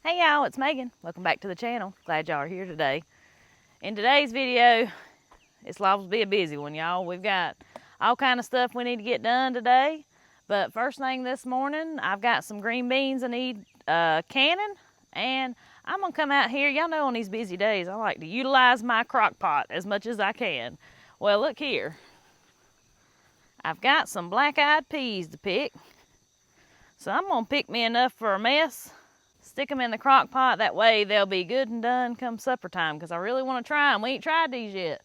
Hey y'all, it's Megan. Welcome back to the channel. Glad y'all are here today. In today's video, it's liable to be a busy one, y'all. We've got all kind of stuff we need to get done today. But first thing this morning, I've got some green beans I need canning. And I'm gonna come out here. Y'all know on these busy days, I like to utilize my crock pot as much as I can. Well, look here. I've got some black-eyed peas to pick. So I'm gonna pick me enough for a mess. Stick them in the crock pot, that way they'll be good and done come supper time, because I really want to try them. We ain't tried these yet.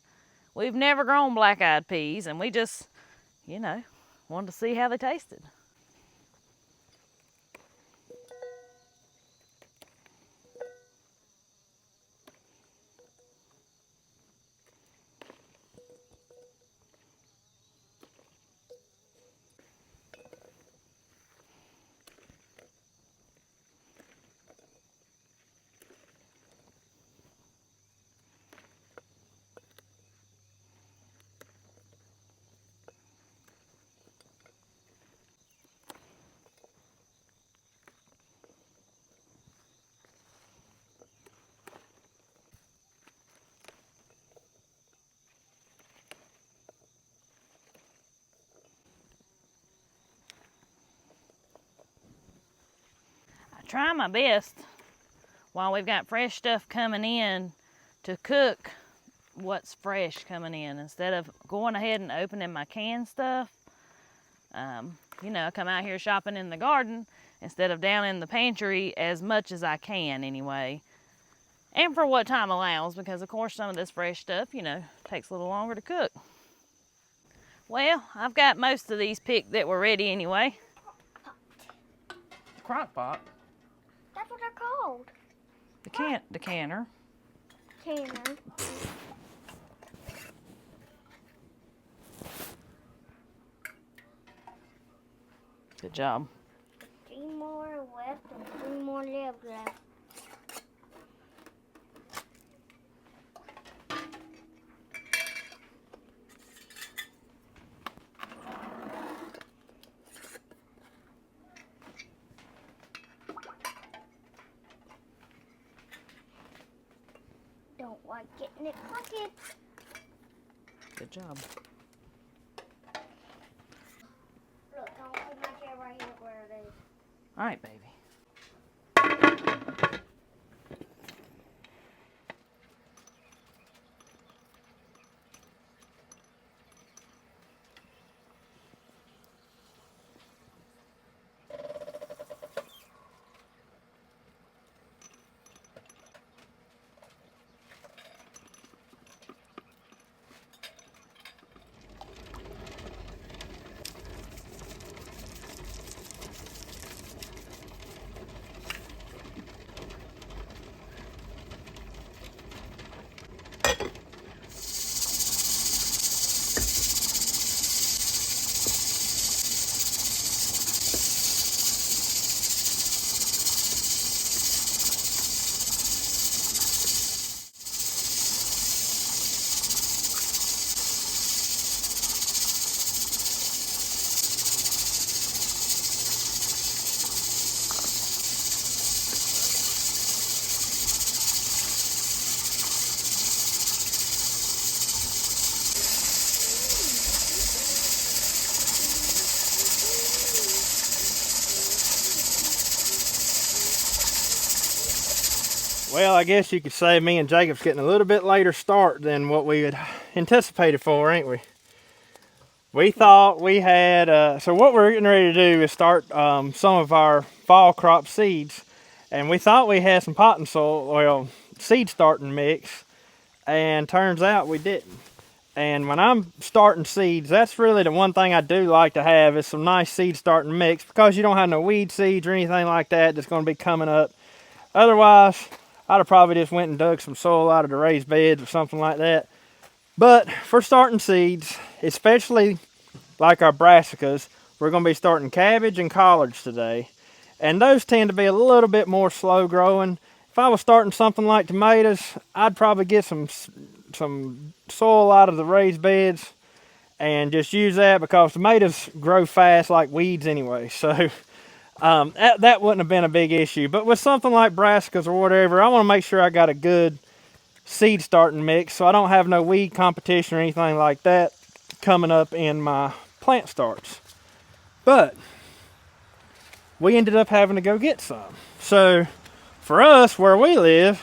We've never grown black-eyed peas, and we just, wanted to see how they tasted. Try my best while we've got fresh stuff coming in to cook what's fresh coming in instead of going ahead and opening my canned stuff. I come out here shopping in the garden instead of down in the pantry as much as I can anyway. And for what time allows, because of course some of this fresh stuff, takes a little longer to cook. Well, I've got most of these picked that were ready anyway. Crock pot. That's what they're called. The canner. Canner. Good job. 3 more left and 3 more left. Don't like getting it crooked. Good job. Look, I'm gonna put my chair right here where it is. All right, baby. Well, I guess you could say me and Jacob's getting a little bit later start than what we had anticipated for, ain't we? We thought we had, so what we're getting ready to do is start some of our fall crop seeds. And we thought we had some potting soil, seed starting mix, and turns out we didn't. And when I'm starting seeds, that's really the one thing I do like to have is some nice seed starting mix, because you don't have no weed seeds or anything like that that's going to be coming up. Otherwise, I'd have probably just went and dug some soil out of the raised beds or something like that. But for starting seeds, especially like our brassicas, we're going to be starting cabbage and collards today. And those tend to be a little bit more slow growing. If I was starting something like tomatoes, I'd probably get some soil out of the raised beds and just use that, because tomatoes grow fast like weeds anyway. So that wouldn't have been a big issue. But with something like brassicas or whatever, I want to make sure I got a good seed starting mix so I don't have no weed competition or anything like that coming up in my plant starts. But we ended up having to go get some. So for us, where we live,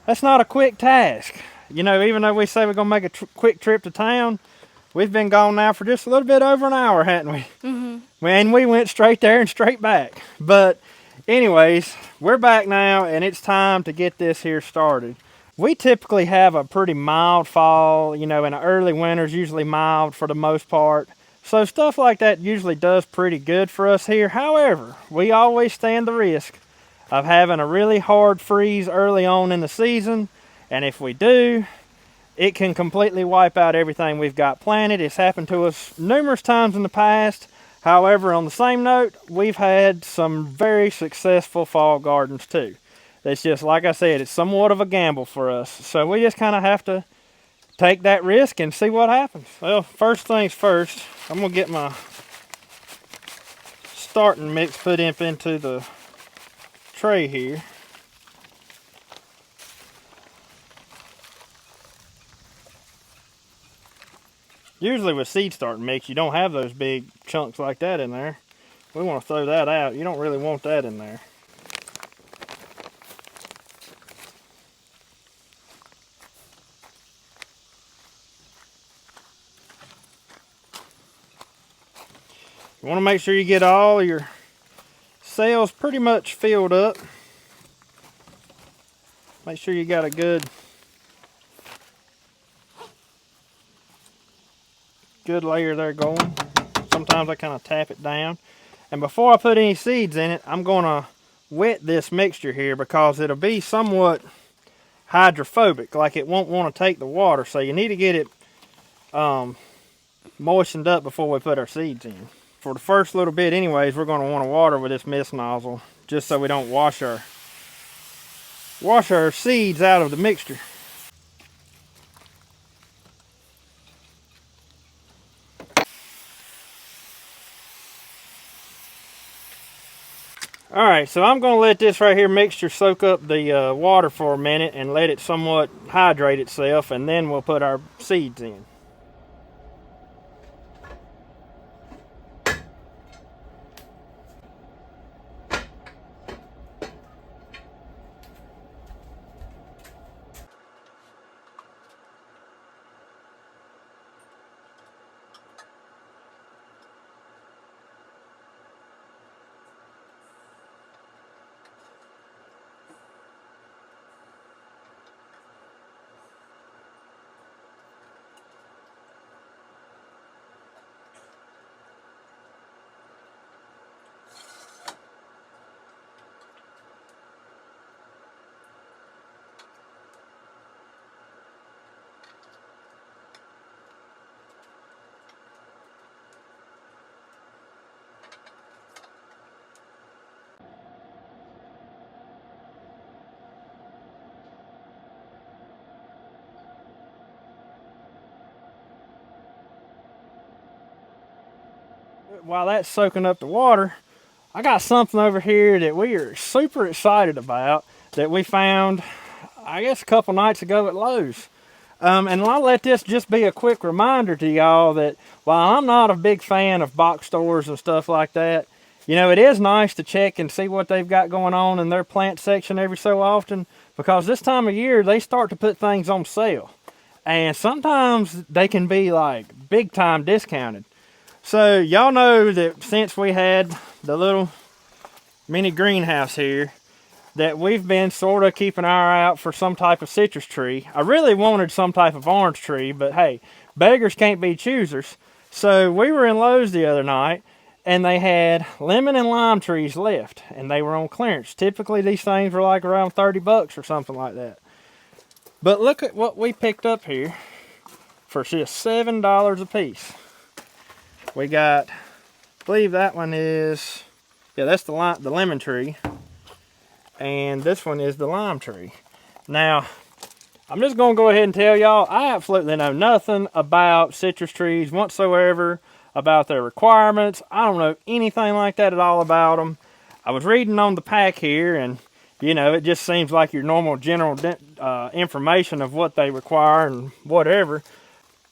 that's not a quick task. You know, even though we say we're going to make a quick trip to town, we've been gone now for just a little bit over an hour, hadn't we? Mm-hmm. And we went straight there and straight back. But anyways, we're back now, and it's time to get this here started. We typically have a pretty mild fall, you know, in the early winters, usually mild for the most part. So stuff like that usually does pretty good for us here. However, we always stand the risk of having a really hard freeze early on in the season. And if we do, it can completely wipe out everything we've got planted. It's happened to us numerous times in the past. However, on the same note, we've had some very successful fall gardens too. It's just, like I said, it's somewhat of a gamble for us. So we just kind of have to take that risk and see what happens. Well, first things first, I'm going to get my starting mix put into the tray here. Usually with seed starting mix, you don't have those big chunks like that in there. We want to throw that out. You don't really want that in there. You want to make sure you get all your cells pretty much filled up. Make sure you got a good layer there going. Sometimes I kind of tap it down. And before I put any seeds in it, I'm going to wet this mixture here because it'll be somewhat hydrophobic, like it won't want to take the water. So you need to get it moistened up before we put our seeds in. For the first little bit anyways, we're going to want to water with this mist nozzle just so we don't wash our seeds out of the mixture. Alright, so I'm going to let this right here mixture soak up the water for a minute and let it somewhat hydrate itself, and then we'll put our seeds in. While that's soaking up the water, I got something over here that we are super excited about that we found, I guess, a couple nights ago at Lowe's. And I'll let this just be a quick reminder to y'all that while I'm not a big fan of box stores and stuff like that, you know, it is nice to check and see what they've got going on in their plant section every so often, because this time of year they start to put things on sale. And sometimes they can be like big time discounted. So y'all know that since we had the little mini greenhouse here, that we've been sort of keeping our eye out for some type of citrus tree. I really wanted some type of orange tree, but hey, beggars can't be choosers. So we were in Lowe's the other night, and they had lemon and lime trees left, and they were on clearance. Typically these things were like around 30 bucks or something like that. But look at what we picked up here for just $7 a piece. We got, I believe that one is, yeah, that's the lemon tree. And this one is the lime tree. Now, I'm just going to go ahead and tell y'all, I absolutely know nothing about citrus trees whatsoever, about their requirements. I don't know anything like that at all about them. I was reading on the pack here, and you know, it just seems like your normal general information of what they require and whatever.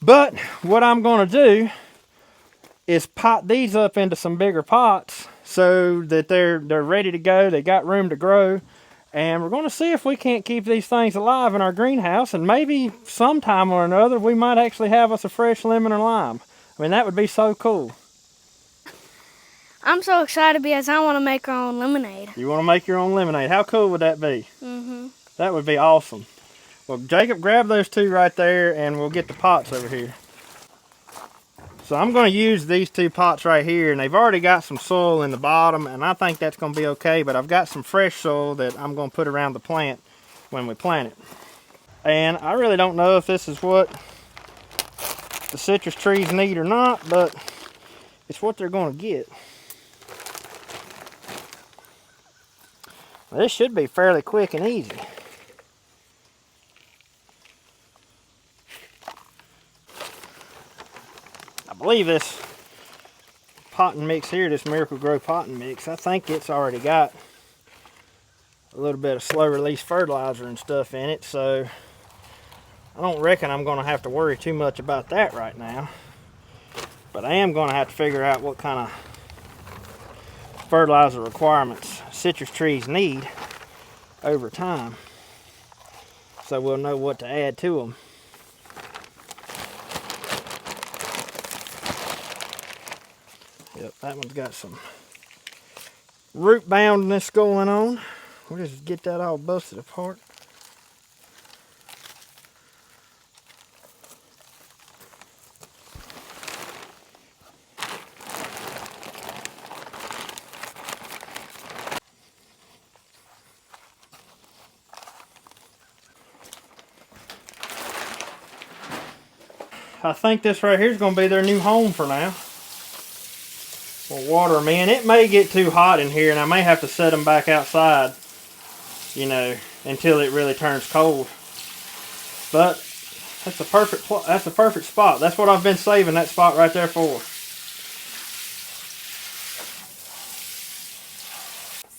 But what I'm going to do is pot these up into some bigger pots so that they're ready to go. They got room to grow. And we're going to see if we can't keep these things alive in our greenhouse. And maybe sometime or another we might actually have us a fresh lemon or lime. I mean, that would be so cool. I'm so excited because I want to make our own lemonade. You want to make your own lemonade. How cool would that be? Mm-hmm. That would be awesome. Well, Jacob, grab those two right there and we'll get the pots over here. So I'm going to use these two pots right here, and they've already got some soil in the bottom, and I think that's going to be okay, but I've got some fresh soil that I'm going to put around the plant when we plant it. And I really don't know if this is what the citrus trees need or not, but it's what they're going to get. This should be fairly quick and easy. I believe this potting mix here, this Miracle Grow potting mix, I think it's already got a little bit of slow release fertilizer and stuff in it, so I don't reckon I'm going to have to worry too much about that right now. But I am going to have to figure out what kind of fertilizer requirements citrus trees need over time, so we'll know what to add to them. Yep, that one's got some root boundness going on. We'll just get that all busted apart. I think this right here is going to be their new home for now. We'll water them in. It may get too hot in here and I may have to set them back outside, you know, until it really turns cold. But that's the perfect spot. That's what I've been saving that spot right there for.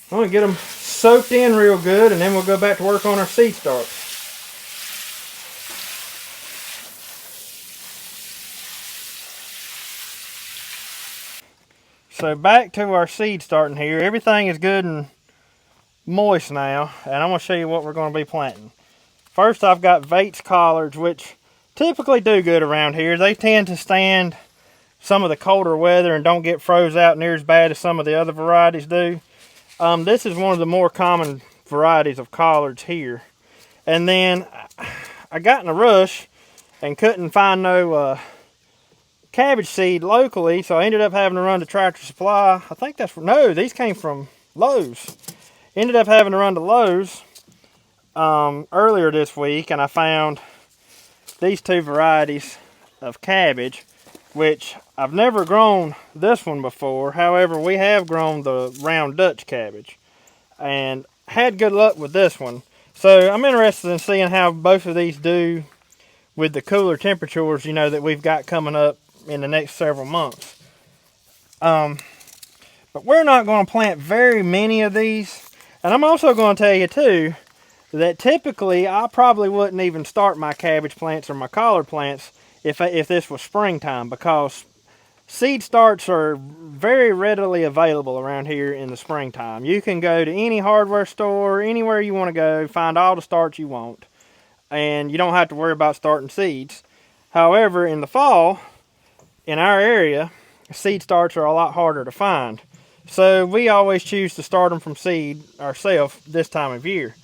I'm going to get them soaked in real good, and then we'll go back to work on our seed starts. So back to our seed starting here. Everything is good and moist now, and I'm going to show you what we're going to be planting. First, I've got Vates collards, which typically do good around here. They tend to stand some of the colder weather and don't get froze out near as bad as some of the other varieties do. This is one of the more common varieties of collards here. And then I got in a rush and couldn't find no cabbage seed locally, so I ended up having to run to Tractor Supply. I think that's, no, these came from Lowe's. Ended up having to run to Lowe's earlier this week, and I found these two varieties of cabbage, which I've never grown this one before. However, we have grown the round Dutch cabbage and had good luck with this one. So I'm interested in seeing how both of these do with the cooler temperatures, you know, that we've got coming up in the next several months. But we're not going to plant very many of these. And I'm also going to tell you too that typically I probably wouldn't even start my cabbage plants or my collard plants if this was springtime, because seed starts are very readily available around here in the springtime. You can go to any hardware store, anywhere you want to go, find all the starts you want, and you don't have to worry about starting seeds. However, in the fall, in our area, seed starts are a lot harder to find. So we always choose to start them from seed ourselves this time of year.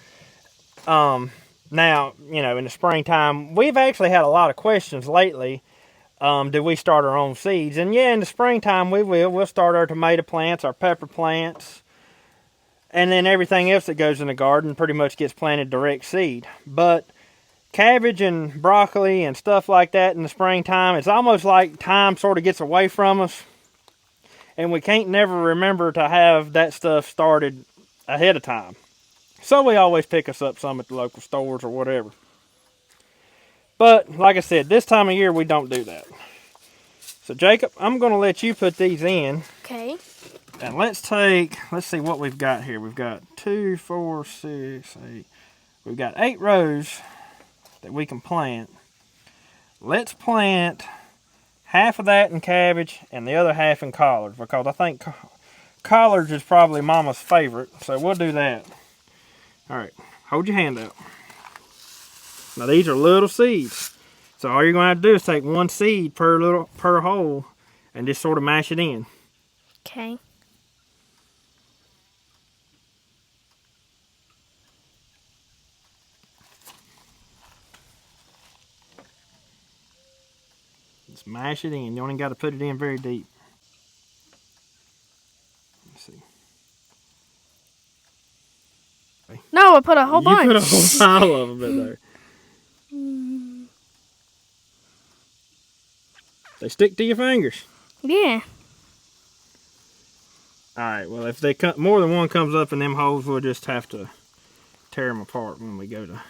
Now, you know, in the springtime, we've actually had a lot of questions lately. Do we start our own seeds? And yeah, in the springtime we will. We'll start our tomato plants, our pepper plants, and then everything else that goes in the garden pretty much gets planted direct seed. But cabbage and broccoli and stuff like that in the springtime, it's almost like time sort of gets away from us, and we can't never remember to have that stuff started ahead of time. So we always pick us up some at the local stores or whatever. But like I said, this time of year we don't do that. So Jacob, I'm going to let you put these in. Okay. And let's see what we've got here. We've got 2, 4, 6, 8. We've got 8 rows that we can plant. Let's plant half of that in cabbage and the other half in collards, because I think collards is probably Mama's favorite. So we'll do that. All right, hold your hand out. Now these are little seeds. So all you're gonna have to do is take 1 seed per hole and just sort of mash it in. Okay. Just mash it in. You only got to put it in very deep. Let's see. No, I put a whole bunch. You put a whole pile of them in there. They stick to your fingers. Yeah. All right. Well, if they more than one comes up in them holes, we'll just have to tear them apart when we go to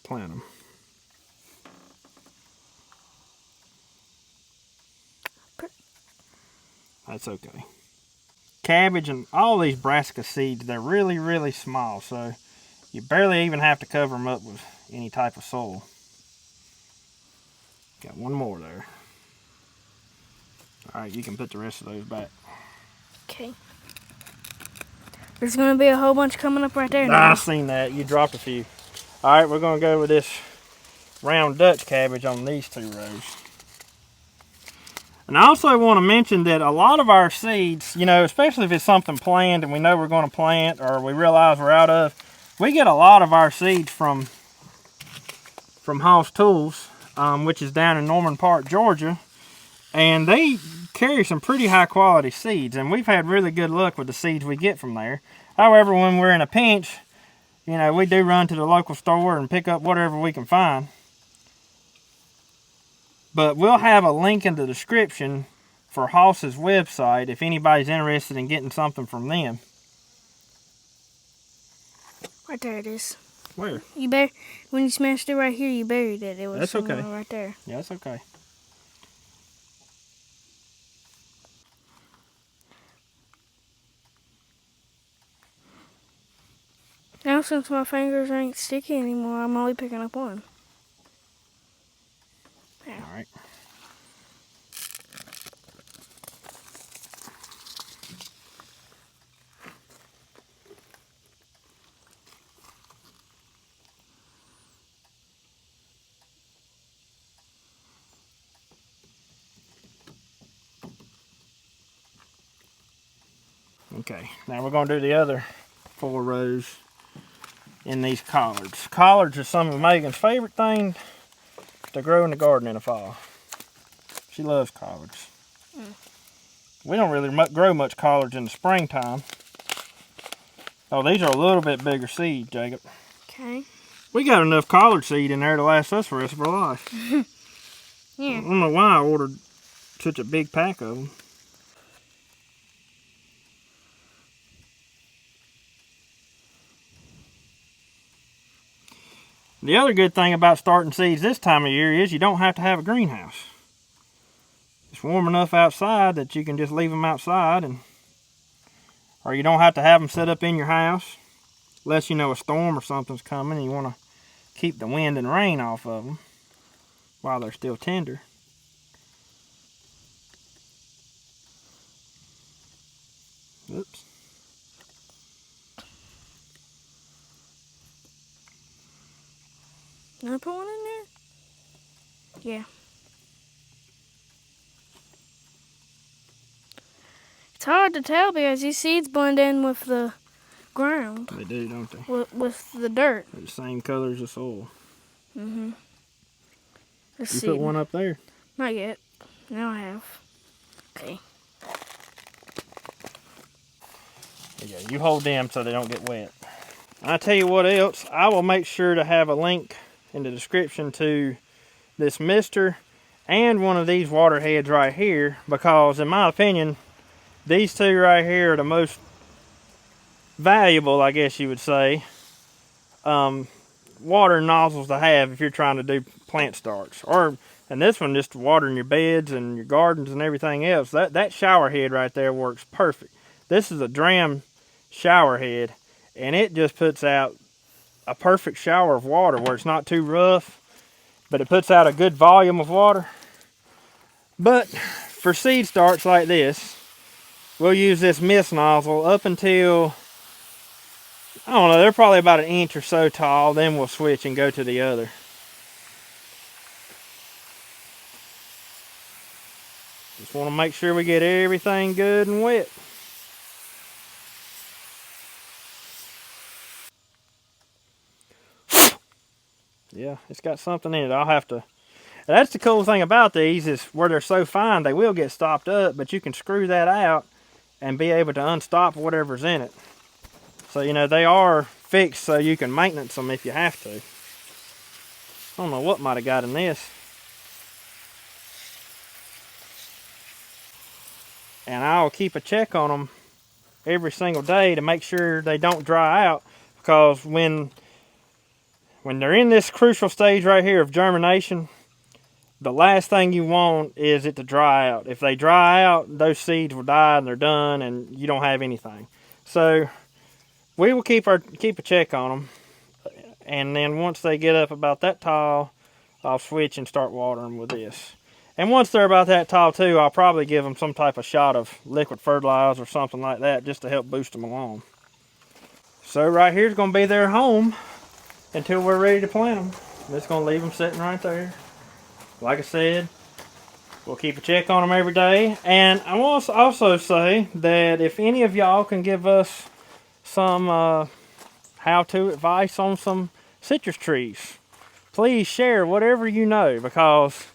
plant them. That's okay. Cabbage and all these brassica seeds, they're really, really small, so you barely even have to cover them up with any type of soil. Got one more there. All right, you can put the rest of those back. Okay. There's going to be a whole bunch coming up right there now. I seen that. You dropped a few. All right, we're going to go with this round Dutch cabbage on these 2 rows. And I also want to mention that a lot of our seeds, you know, especially if it's something planned and we know we're going to plant or we realize we're out of, we get a lot of our seeds from Hoss Tools, which is down in Norman Park, Georgia. And they carry some pretty high quality seeds, and we've had really good luck with the seeds we get from there. However, when we're in a pinch, you know, we do run to the local store and pick up whatever we can find. But we'll have a link in the description for Hoss's website if anybody's interested in getting something from them. Right there it is. Where? When you smashed it right here, you buried it. It was That's okay. right there. Yeah, that's okay. Now, since my fingers ain't sticky anymore, I'm only picking up one. All right. Okay, now we're going to do the other 4 rows in these collards. Collards are some of Megan's favorite things to grow in the garden in the fall. She loves collards. We don't really grow much collards in the springtime. Oh, these are a little bit bigger seed, Jacob. Okay. We got enough collard seed in there to last us for the rest of our life. Yeah. I don't know why I ordered such a big pack of them. The other good thing about starting seeds this time of year is you don't have to have a greenhouse. It's warm enough outside that you can just leave them outside, or you don't have to have them set up in your house unless you know a storm or something's coming and you want to keep the wind and rain off of them while they're still tender. Oops. Did I put one in there? Yeah. It's hard to tell because these seeds blend in with the ground. They do, don't they? With the dirt. They're the same color as the soil. Mm-hmm. You put one up there? Not yet. Now I have. Okay. Yeah, you hold them so they don't get wet. I tell you what else, I will make sure to have a link in the description to this mister and one of these water heads right here, because in my opinion, these 2 right here are the most valuable, I guess you would say, water nozzles to have if you're trying to do plant starts, or And this one just watering your beds and your gardens and everything else. That shower head right there works perfect. This is a dram shower head, and it just puts out a perfect shower of water where it's not too rough, but it puts out a good volume of water. But for seed starts like this, we'll use this mist nozzle up until, I don't know, they're probably about an inch or so tall. Then we'll switch and go to the other. Just want to make sure we get everything good and wet. Yeah, it's got something in it. I'll have to. That's the cool thing about these, is where they're so fine, they will get stopped up, but you can screw that out and be able to unstop whatever's in it. So, you know, they are fixed so you can maintenance them if you have to. I don't know what might have got in this. And I'll keep a check on them every single day to make sure they don't dry out, because when they're in this crucial stage right here of germination, the last thing you want is it to dry out. If they dry out, those seeds will die and they're done and you don't have anything. So we will keep a check on them, and then once they get up about that tall, I'll switch and start watering with this. And once they're about that tall too, I'll probably give them some type of shot of liquid fertilizer or something like that, just to help boost them along. So right here's going to be their home until we're ready to plant them. I'm just going to leave them sitting right there. Like I said, we'll keep a check on them every day. And I want to also say that if any of y'all can give us some how-to advice on some citrus trees, please share whatever you know, because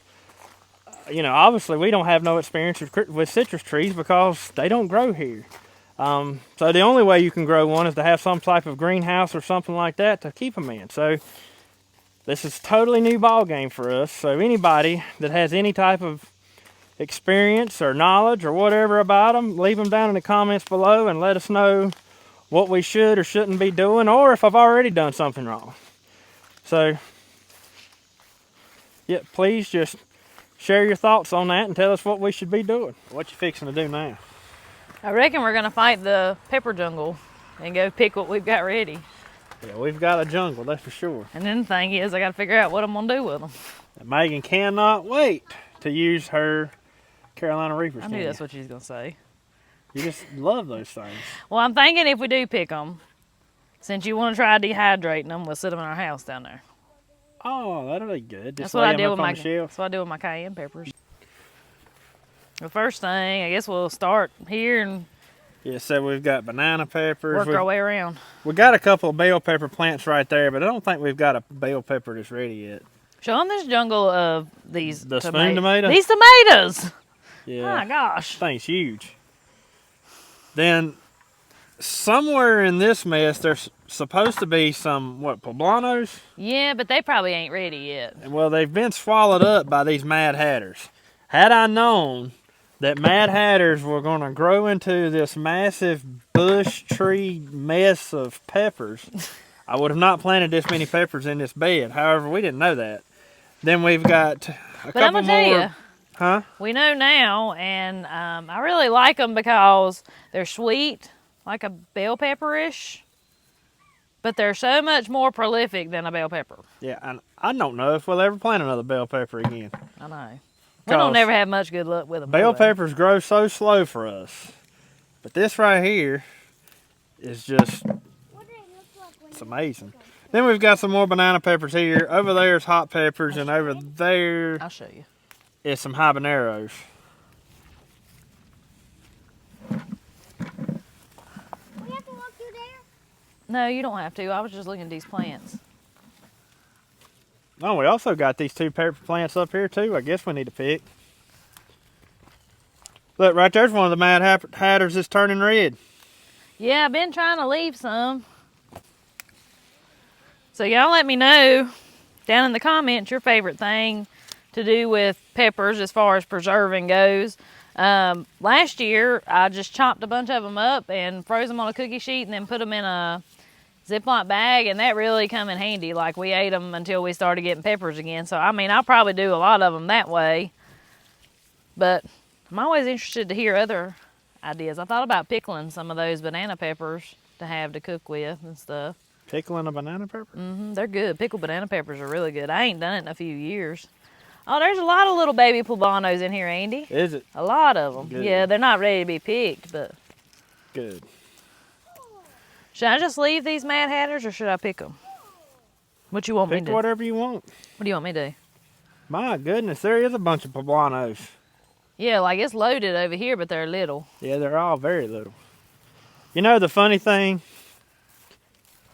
you know, obviously we don't have no experience with citrus trees because they don't grow here. So the only way you can grow one is to have some type of greenhouse or something like that to keep them in. So this is totally new ball game for us. So anybody that has any type of experience or knowledge or whatever about them, leave them down in the comments below and let us know what we should or shouldn't be doing, or if I've already done something wrong. So yeah, please just share your thoughts on that and tell us what we should be doing. What you fixing to do now? I reckon we're gonna fight the pepper jungle and go pick what we've got ready. Yeah, we've got a jungle, that's for sure. And then the thing is, I gotta figure out what I'm gonna do with them. And Megan cannot wait to use her Carolina Reapers. I knew that's what you was gonna say. You just love those things. Well, I'm thinking if we do pick them, since you want to try dehydrating them, we'll sit them in our house down there. Oh, that'll be good. That's Just what I lay 'em do up with on my. the shelf. That's what I do with my cayenne peppers. The first thing, I guess we'll start here and Yeah, so we've got banana peppers. work our way around. We got a couple of bell pepper plants right there, but I don't think we've got a bell pepper that's ready yet. Show them this jungle of these The spoon tomato? These tomatoes. Yeah. My gosh. This thing's huge. Then somewhere in this mess, there's supposed to be some, what, poblanos? Yeah, but they probably ain't ready yet. Well, they've been swallowed up by these Mad Hatters. Had I known that Mad Hatters were going to grow into this massive bush tree mess of peppers, I would have not planted this many peppers in this bed. However, we didn't know that. Then we've got a But I'm couple gonna tell more. you, Huh? we know now, and I really like them because they're sweet, like a bell pepper-ish, but they're so much more prolific than a bell pepper. Yeah, and I don't know if we'll ever plant another bell pepper again. I know. We don't ever have much good luck with them. Bell peppers grow so slow for us. But this right here is just, it's amazing. Then we've got some more banana peppers here. Over there is hot peppers, and over there I'll show you. is some habaneros. We have to walk through there? No, you don't have to. I was just looking at these plants. Oh, we also got these two pepper plants up here too. I guess we need to pick. Look, right there's one of the Mad Hatters that's turning red. Yeah, I've been trying to leave some. So y'all let me know down in the comments your favorite thing to do with peppers as far as preserving goes. Last year, I just chopped a bunch of them up and froze them on a cookie sheet and then put them in a Ziploc bag, and that really come in handy. Like, we ate them until we started getting peppers again. So, I mean, I'll probably do a lot of them that way. But I'm always interested to hear other ideas. I thought about pickling some of those banana peppers to have to cook with and stuff. Pickling a banana pepper? Mm-hmm, they're good. Pickled banana peppers are really good. I ain't done it in a few years. Oh, there's a lot of little baby poblanos in here, Andy. Is it? A lot of them. Good. Yeah, they're not ready to be picked, but... Good. Should I just leave these Mad Hatters, or should I pick them? What you want me to Pick do? whatever you want. What do you want me to do? My goodness, there is a bunch of poblanos. Yeah, like it's loaded over here, but they're little. Yeah, they're all very little. You know, the funny thing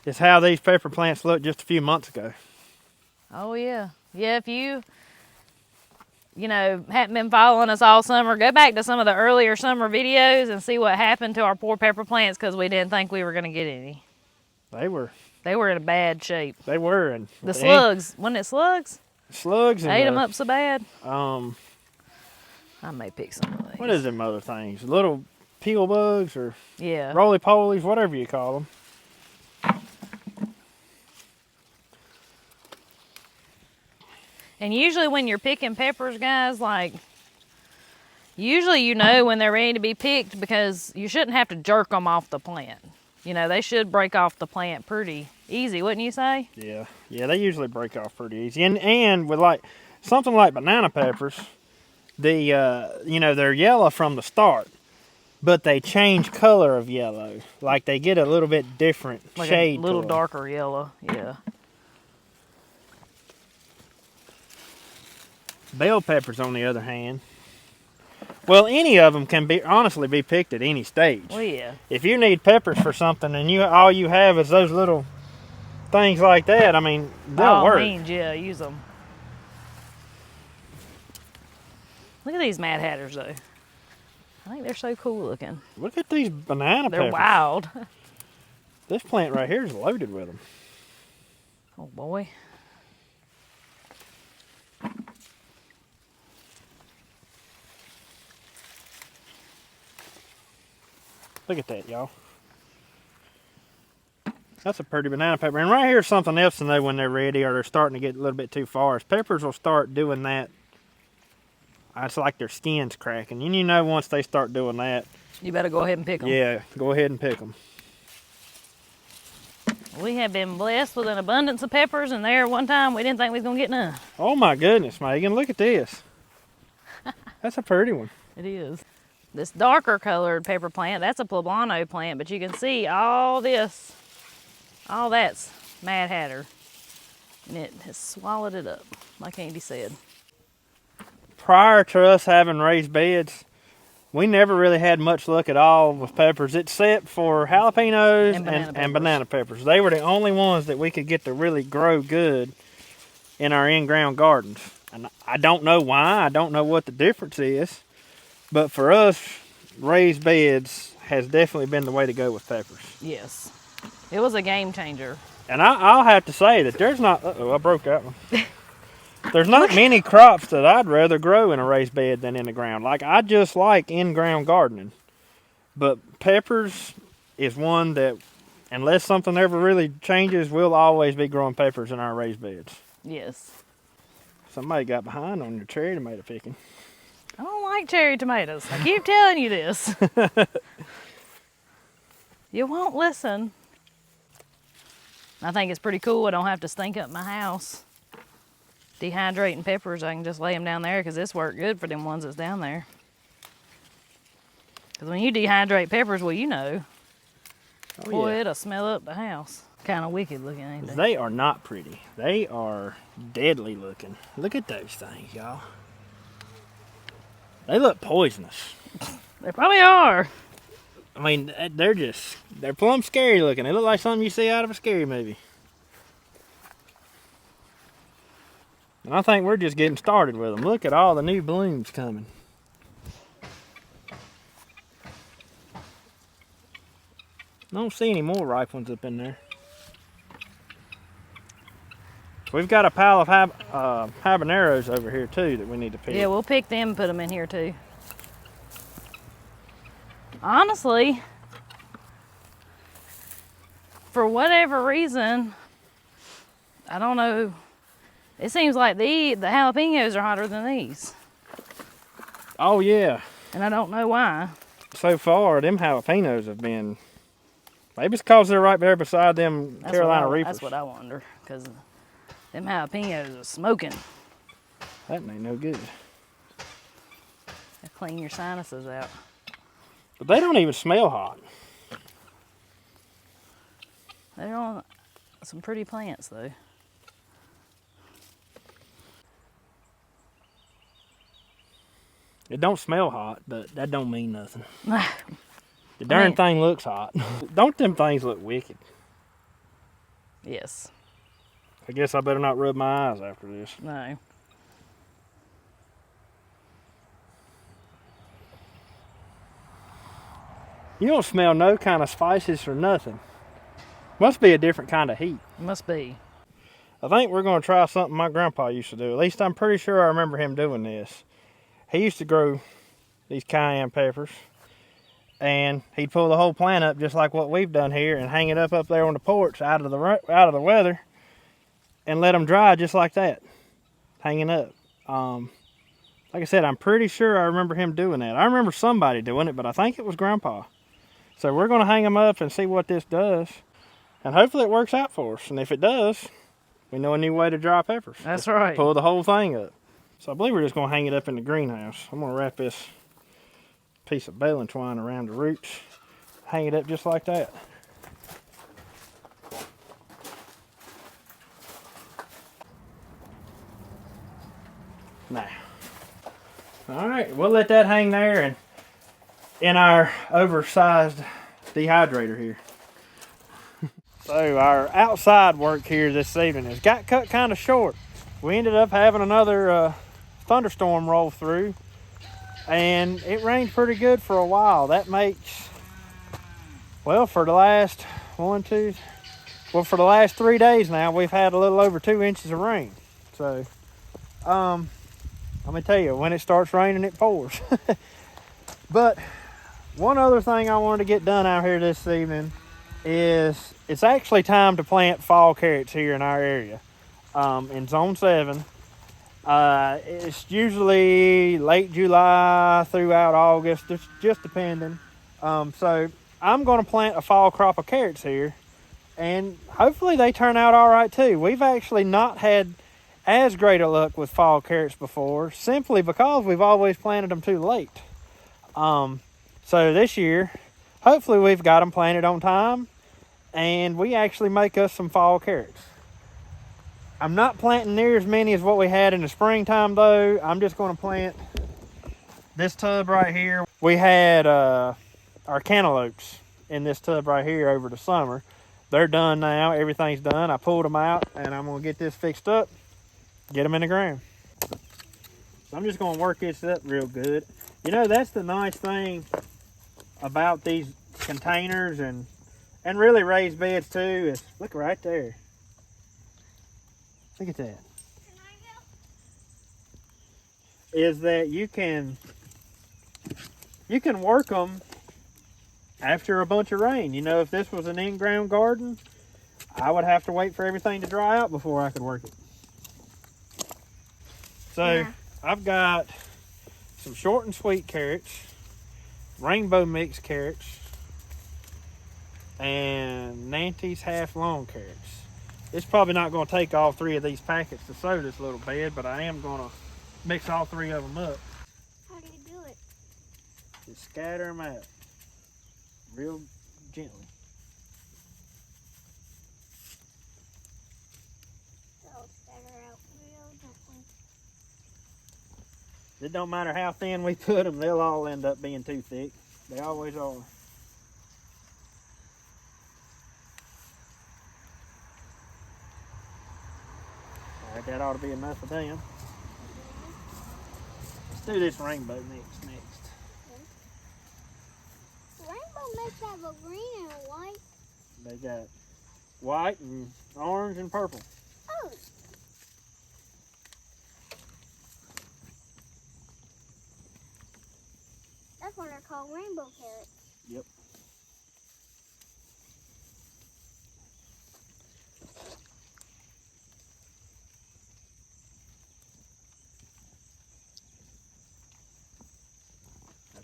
is how these pepper plants looked just a few months ago. Oh, yeah. Yeah, if you know, hadn't been following us all summer, go back to some of the earlier summer videos and see what happened to our poor pepper plants because we didn't think we were going to get any. They were in a bad shape. They were. And The slugs, wasn't it slugs? Slugs. And Ate them up so bad. I may pick some of these. What is them other things? Little peel bugs or Yeah. roly-polies, whatever you call them. And usually when you're picking peppers, guys, like, usually you know when they're ready to be picked because you shouldn't have to jerk them off the plant. You know, they should break off the plant pretty easy, wouldn't you say? Yeah. Yeah, they usually break off pretty easy. And with like something like banana peppers, you know, they're yellow from the start, but they change color of yellow. Like they get a little bit different Like shade. a little to them. darker yellow, yeah. Bell peppers, on the other hand, well, any of them can honestly be picked at any stage. Well, yeah. If you need peppers for something and all you have is those little things like that, I mean, they'll work. Means, yeah, use them. Look at these Mad Hatters, though. I think they're so cool looking. Look at these banana They're peppers. wild. This plant right here is loaded with them. Oh, boy. Look at that, y'all. That's a pretty banana pepper. And right here's something else to know when they're ready or they're starting to get a little bit too far. Is peppers will start doing that. It's like their skin's cracking. And you know once they start doing that. You better go ahead and pick them. Yeah, go ahead and pick them. We have been blessed with an abundance of peppers, and there one time we didn't think we was going to get none. Oh my goodness, Megan, look at this. That's a pretty one. It is. This darker colored pepper plant, that's a poblano plant, but you can see all that's Mad Hatter. And it has swallowed it up, like Andy said. Prior to us having raised beds, we never really had much luck at all with peppers, except for jalapenos and banana peppers. They were the only ones that we could get to really grow good in our in-ground gardens. And I don't know why, I don't know what the difference is, but for us, raised beds has definitely been the way to go with peppers. Yes. It was a game changer. And I'll have to say that there's not, I broke that one. There's not many crops that I'd rather grow in a raised bed than in the ground. Like, I just like in-ground gardening. But peppers is one that, unless something ever really changes, we'll always be growing peppers in our raised beds. Yes. Somebody got behind on your cherry tomato picking. I don't like cherry tomatoes. I keep telling you this. You won't listen. I think it's pretty cool. I don't have to stink up my house. Dehydrating peppers, I can just lay them down there because this worked good for them ones that's down there. Because when you dehydrate peppers, well, you know. Oh, Boy, yeah. it'll smell up the house. Kind of wicked looking, ain't they? They are not pretty. They are deadly looking. Look at those things, y'all. They look poisonous. They probably are. I mean, they're plumb scary looking. They look like something you see out of a scary movie. And I think we're just getting started with them. Look at all the new blooms coming. I don't see any more ripe ones up in there. We've got a pile of habaneros over here too that we need to pick. Yeah, we'll pick them and put them in here too. Honestly, for whatever reason, I don't know. It seems like the jalapenos are hotter than these. Oh yeah. And I don't know why. So far, them jalapenos have been. Maybe it's because they're right there beside them Carolina Reapers. That's what I wonder, because them jalapenos are smoking. That ain't no good. They clean your sinuses out. But they don't even smell hot. They're on some pretty plants, though. It don't smell hot, but that don't mean nothing. The darn thing looks hot. Don't them things look wicked? Yes. I guess I better not rub my eyes after this. No. You don't smell no kind of spices or nothing. Must be a different kind of heat. Must be. I think we're going to try something my grandpa used to do. At least I'm pretty sure I remember him doing this. He used to grow these cayenne peppers, and he'd pull the whole plant up just like what we've done here and hang it up there on the porch out of the weather and let them dry just like that, hanging up. Like I said, I'm pretty sure I remember him doing that. I remember somebody doing it, but I think it was Grandpa. So we're going to hang them up and see what this does, and hopefully it works out for us. And if it does, we know a new way to dry peppers. That's right. Pull the whole thing up. So I believe we're just going to hang it up in the greenhouse. I'm going to wrap this piece of baling twine around the roots, hang it up just like that. Now, all right, we'll let that hang there and in our oversized dehydrator here. So our outside work here this evening has got cut kind of short. We ended up having another thunderstorm roll through, and it rained pretty good for a while. That makes, well, for the last for the last 3 days now, we've had a little over 2 inches of rain. So, let me tell you, when it starts raining, it pours. But one other thing I wanted to get done out here this evening is it's actually time to plant fall carrots here in our area, in Zone 7. It's usually late July throughout August, just depending. So I'm going to plant a fall crop of carrots here, and hopefully they turn out all right too. We've actually not had as great a luck with fall carrots before, simply because we've always planted them too late. So this year, hopefully we've got them planted on time, and we actually make us some fall carrots. I'm not planting near as many as what we had in the springtime though. I'm just going to plant this tub right here. We had our cantaloupes in this tub right here over the summer. They're done now. Everything's done. I pulled them out, and I'm going to get this fixed up, get them in the ground. So I'm just going to work this up real good. You know, that's the nice thing about these containers and really raised beds too, is look right there. Look at that. Can I go? Is that you can work them after a bunch of rain. You know, if this was an in-ground garden, I would have to wait for everything to dry out before I could work it. So yeah. I've got some short and sweet carrots, rainbow mix carrots, and Nante's half long carrots. It's probably not going to take all 3 of these packets to sow this little bed, but I am going to mix all 3 of them up. How do you do it? Just scatter them out real gently. So scatter out real gently. It don't matter how thin we put them, they'll all end up being too thick. They always are. Alright, that ought to be enough of them. Let's do this rainbow mix next. Rainbow mix have a green and a white. They got white and orange and purple. Oh. That's what they're called, rainbow carrots. Yep.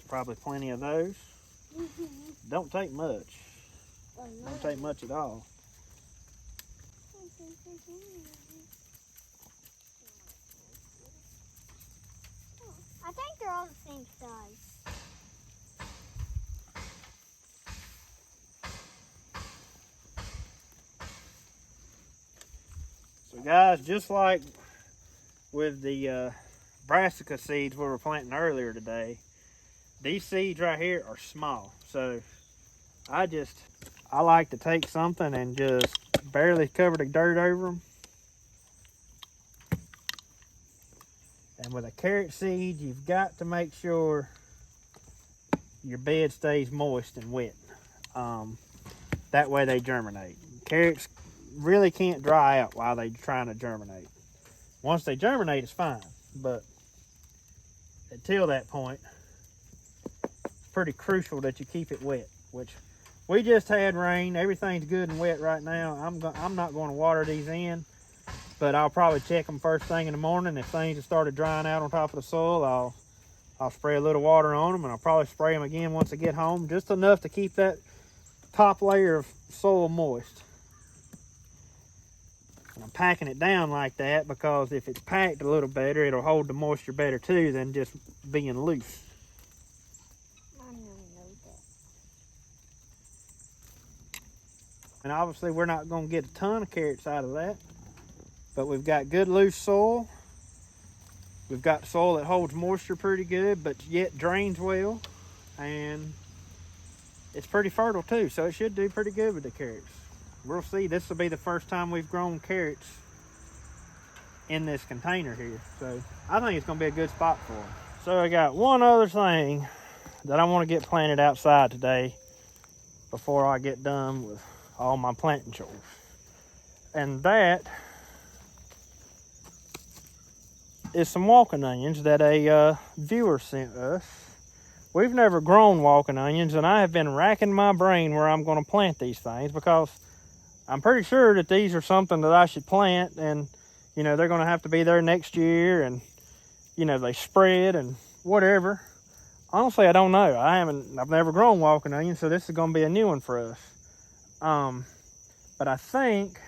Probably plenty of those. Don't take much. Don't take much at all. I think they're all the same size. So guys, just like with the brassica seeds we were planting earlier today, these seeds right here are small. So I like to take something and just barely cover the dirt over them. And with a carrot seed, you've got to make sure your bed stays moist and wet. That way they germinate. Carrots really can't dry out while they're trying to germinate. Once they germinate, it's fine. But until that point, it's pretty crucial that you keep it wet, which we just had rain. Everything's good and wet right now. I'm not going to water these in, but I'll probably check them first thing in the morning. If things have started drying out on top of the soil, I'll spray a little water on them, and I'll probably spray them again once I get home, just enough to keep that top layer of soil moist. And I'm packing it down like that because if it's packed a little better, it'll hold the moisture better too than just being loose. And obviously we're not going to get a ton of carrots out of that, but we've got good loose soil. We've got soil that holds moisture pretty good, but yet drains well, and it's pretty fertile too, so it should do pretty good with the carrots. We'll see. This will be the first time we've grown carrots in this container here, so I think it's going to be a good spot for them. So I got one other thing that I want to get planted outside today before I get done with all my planting chores, and that is some walking onions that a viewer sent us. We've never grown walking onions, and I have been racking my brain where I'm going to plant these things, because I'm pretty sure that these are something that I should plant, and you know, they're going to have to be there next year, and you know, they spread and whatever. Honestly, I don't know. I've never grown walking onions, so this is going to be a new one for us. But I think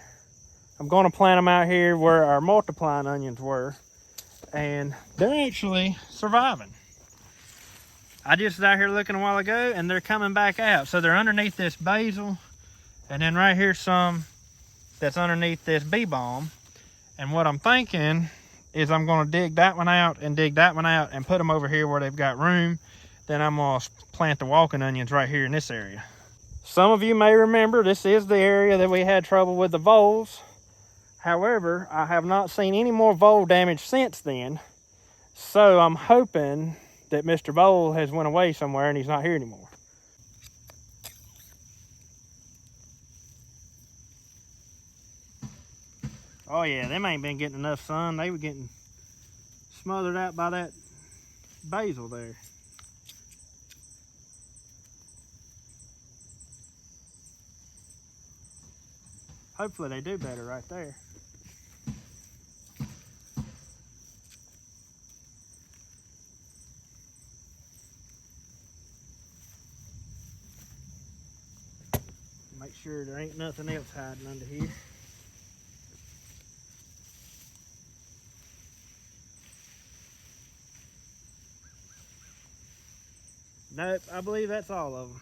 I'm going to plant them out here where our multiplying onions were, and they're actually surviving. I just was out here looking a while ago, and they're coming back out. So they're underneath this basil, and then right here's some that's underneath this bee balm. And what I'm thinking is I'm going to dig that one out and dig that one out and put them over here where they've got room. Then I'm going to plant the walking onions right here in this area. Some of you may remember this is the area that we had trouble with the voles. However, I have not seen any more vole damage since then. So I'm hoping that Mr. Vole has went away somewhere and he's not here anymore. Oh yeah, them ain't been getting enough sun. They were getting smothered out by that basil there. Hopefully they do better right there. Make sure there ain't nothing else hiding under here. Nope, I believe that's all of them.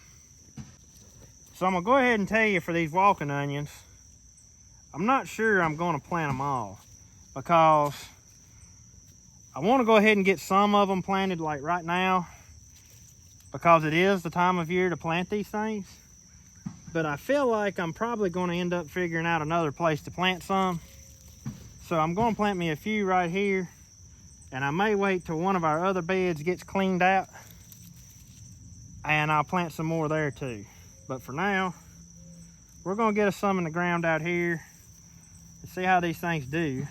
So I'm gonna go ahead and tell you, for these walking onions, I'm not sure I'm gonna plant them all, because I want to go ahead and get some of them planted like right now, because it is the time of year to plant these things. But I feel like I'm probably going to end up figuring out another place to plant some. So I'm going to plant me a few right here, and I may wait till one of our other beds gets cleaned out, and I'll plant some more there too. But for now, we're going to get us some in the ground out here and see how these things do.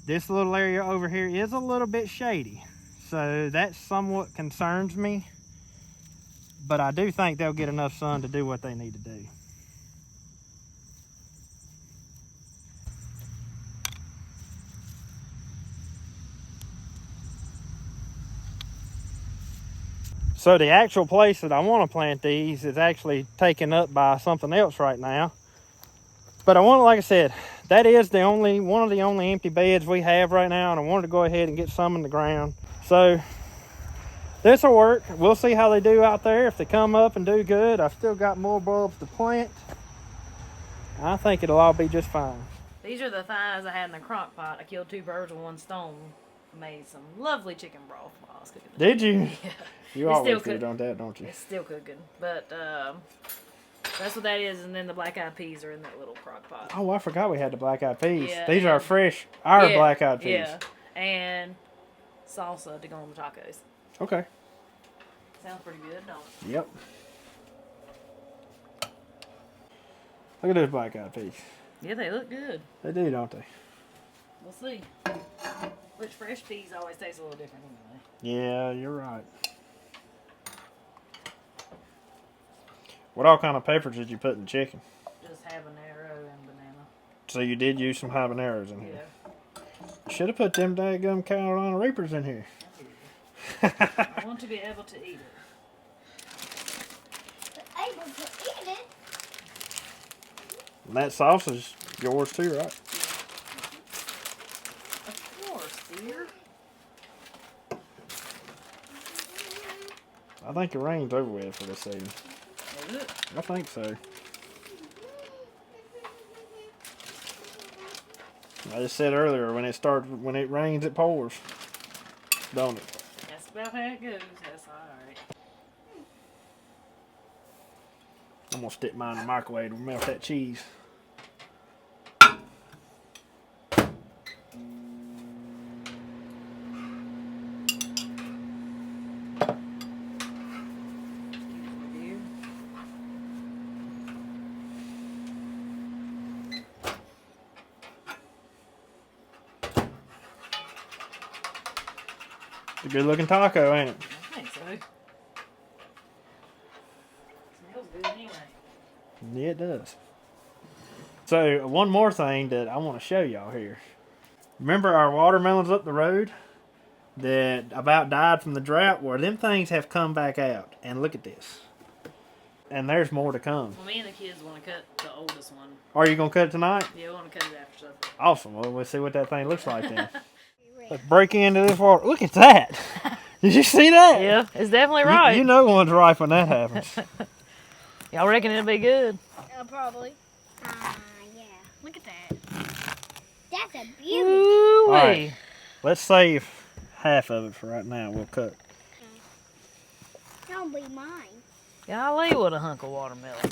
This little area over here is a little bit shady, so that somewhat concerns me. But I do think they'll get enough sun to do what they need to do. So the actual place that I want to plant these is actually taken up by something else right now. But I want, like I said, that is one of the only empty beds we have right now, and I wanted to go ahead and get some in the ground. So this will work. We'll see how they do out there. If they come up and do good, I've still got more bulbs to plant. I think it'll all be just fine. These are the thighs I had in the crock pot. I killed 2 birds with 1 stone. Made some lovely chicken broth while I was cooking. Did you? Yeah. You always feed on that, don't you? It's still cooking. But that's what that is. And then the black eyed peas are in that little crock pot. Oh, I forgot we had the black eyed peas. Yeah, These are fresh, our black eyed peas. Yeah. And salsa to go on the tacos. Okay. Sounds pretty good, don't it? Yep. Look at those black eyed peas. Yeah, they look good. They do, don't they? We'll see. Which fresh peas always taste a little different anyway. Yeah, you're right. What all kind of peppers did you put in the chicken? Just habanero and banana. So you did use some habaneros in here. Yeah. You should have put them daggum Carolina Reapers in here. I want to be able to eat it. Able to eat it? And that sauce is yours too, right? Of course, dear. I think the rain's over with for this season. Is it? I think so. I just said earlier, when it rains, it pours. Don't it? That's about how it goes. That's alright. I'm gonna stick mine in the microwave to melt that cheese. It's a good looking taco, ain't it? I think so. Smells good anyway. Yeah, it does. So, one more thing that I want to show y'all here. Remember our watermelons up the road that about died from the drought? Well, them things have come back out. And look at this. And there's more to come. Well, me and the kids want to cut the oldest one. Are you going to cut it tonight? Yeah, we want to cut it after supper. Awesome. Well, we'll see what that thing looks like then. Let's break into this water. Look at that. Did you see that? Yeah, it's definitely right. You know one's ripe when that happens. Y'all reckon it'll be good? Probably. Yeah. Look at that. That's a beauty. Ooh-wee. All right. Let's save half of it for right now. We'll cut. That'll be mine. Golly, what a hunk of watermelon.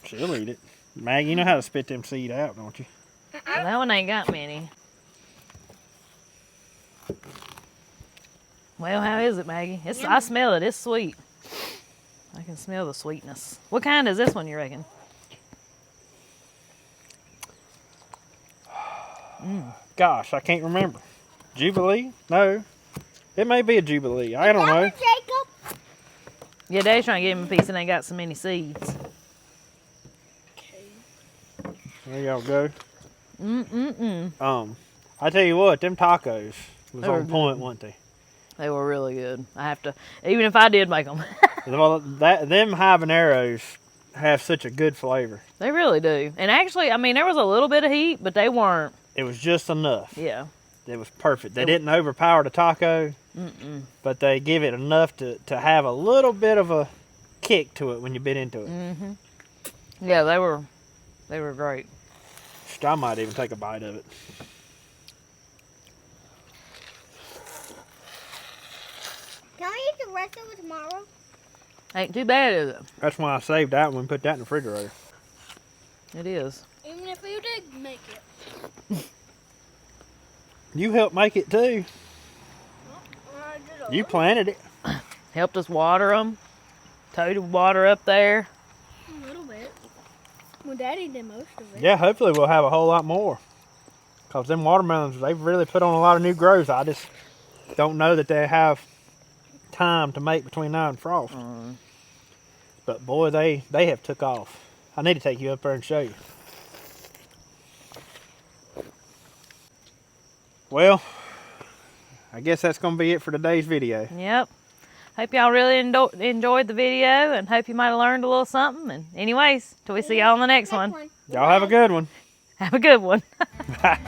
She'll eat it. Maggie, you know how to spit them seed out, don't you? Well, that one ain't got many. Well, how is it, Maggie? I smell it. It's sweet. I can smell the sweetness. What kind is this one, you reckon? Gosh, I can't remember. Jubilee? No. It may be a Jubilee. I don't know. Jacob? Yeah, Dad's trying to give him a piece and ain't got so many seeds. There y'all go. Mm-mm-mm. I tell you what, them tacos was They were on point, weren't they? They were really good. I have to, even if I did make them. Well, them habaneros have such a good flavor. They really do. And actually, I mean, there was a little bit of heat, but they weren't. It was just enough. Yeah. It was perfect. They didn't overpower the taco, but they give it enough to have a little bit of a kick to it when you bit into it. Yeah, they were great. I might even take a bite of it. Can we eat the rest of it tomorrow? Ain't too bad, is it? That's why I saved that one and put that in the refrigerator. It is. Even if you did make it. You helped make it too. You planted it. Helped us water them. Toted water up there. A little bit. Well, Daddy did most of it. Yeah, hopefully we'll have a whole lot more. Because them watermelons, they've really put on a lot of new growth. I just don't know that they have time to make between now and frost. But boy, they have took off. I need to take you up there and show you. Well, I guess that's going to be it for today's video. Yep. Hope y'all really enjoyed the video, and hope you might have learned a little something. And anyways, till we see y'all on the next one. Y'all have a good one. Have a good one. Bye.